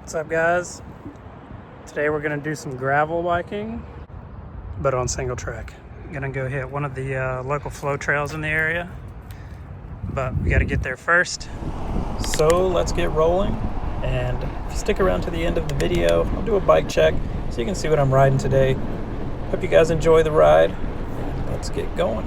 What's up, guys? Today we're gonna do some gravel biking, but on single track. I'm gonna go hit one of the local flow trails in the area, but we gotta get there first. So let's get rolling, and if you stick around to the end of the video, I'll do a bike check so you can see what I'm riding today. Hope you guys enjoy the ride. Let's get going.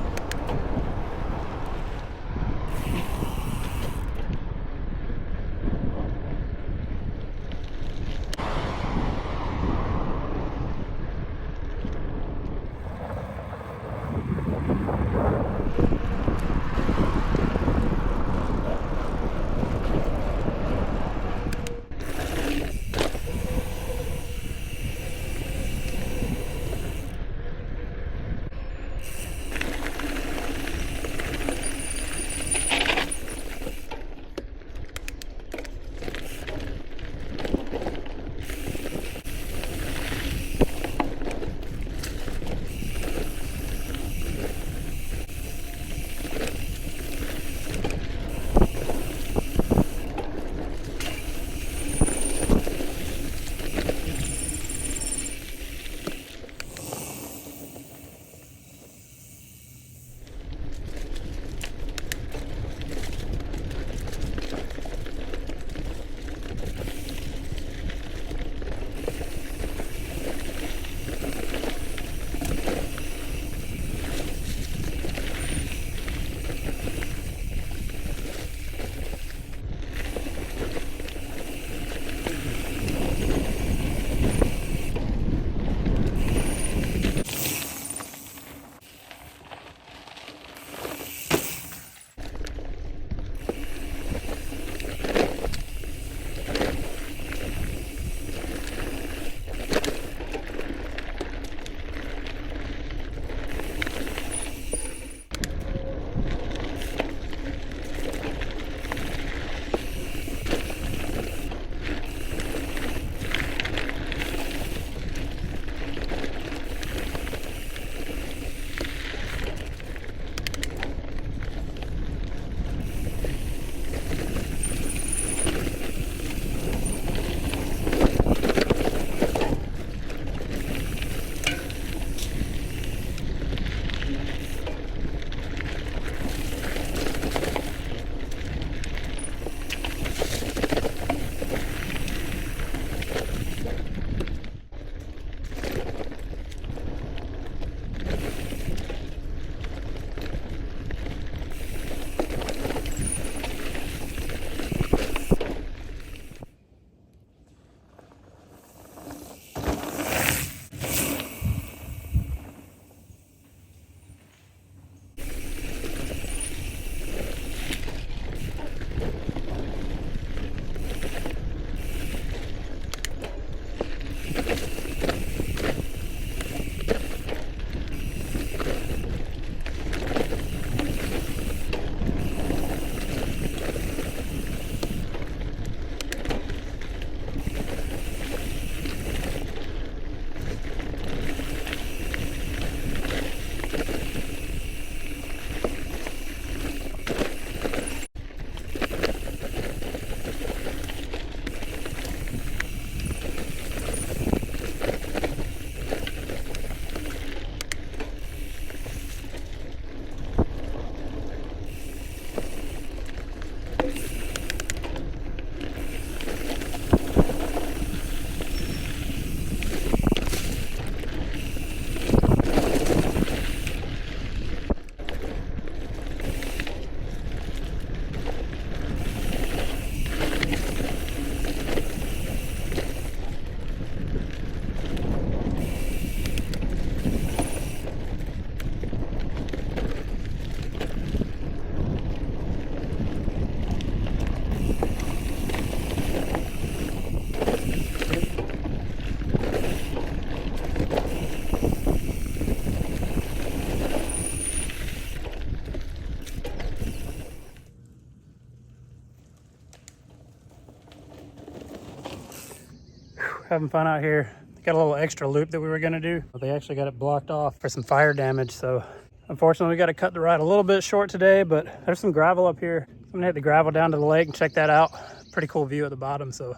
Having fun out here. Got a little extra loop that we were gonna do. They actually got it blocked off for some fire damage, so unfortunately we got to cut the ride a little bit short today, but there's some gravel up here. I'm gonna hit the gravel down to the lake and check that out. Pretty cool view at the bottom, so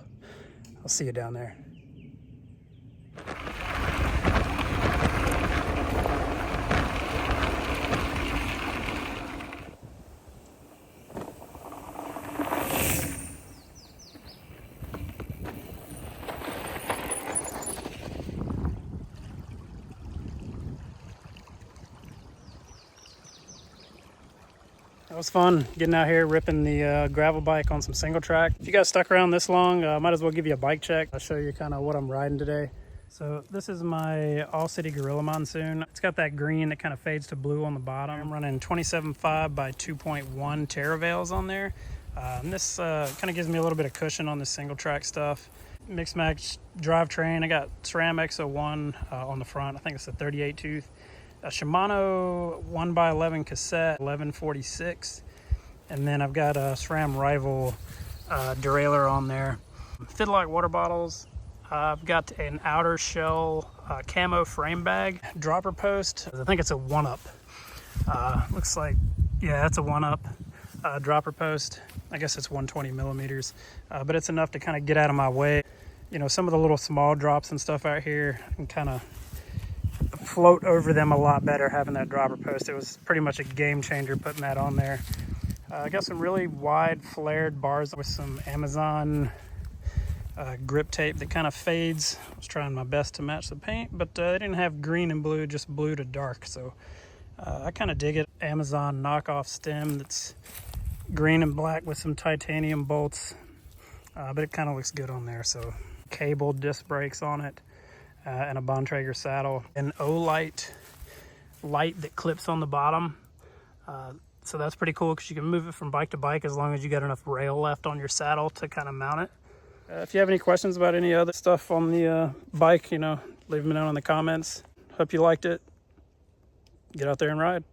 I'll see you down there. That was fun getting out here ripping the gravel bike on some single track. If you guys stuck around this long, might as well give you a bike check. I'll show you kind of what I'm riding today. So this is my All City Gorilla Monsoon. It's got that green that kind of fades to blue on the bottom. I'm running 27.5 by 2.1 Teravails on there. And this kind of gives me a little bit of cushion on this single track stuff. Mix match drivetrain. I got SRAM X01 on the front. I think it's a 38 tooth. A Shimano 1x11 cassette, 1146, and then I've got a SRAM Rival derailleur on there. Fiddlelock water bottles. I've got an outer shell camo frame bag. Dropper post. I think it's a 1-up. Looks like, yeah, that's a 1-up dropper post. I guess it's 120 millimeters, but it's enough to kind of get out of my way. You know, some of the little small drops and stuff out here and kind of float over them a lot better having that dropper post. It was pretty much a game changer putting that on there. I got some really wide flared bars with some Amazon grip tape that kind of fades. I was trying my best to match the paint, but they didn't have green and blue, just blue to dark, so I kind of dig it. Amazon knockoff stem that's green and black with some titanium bolts, but it kind of looks good on there. So cable disc brakes on it. And a Bontrager saddle, an Olight light that clips on the bottom. So that's pretty cool because you can move it from bike to bike as long as you got enough rail left on your saddle to kind of mount it. If you have any questions about any other stuff on the bike, you know, leave them down in the comments. Hope you liked it. Get out there and ride.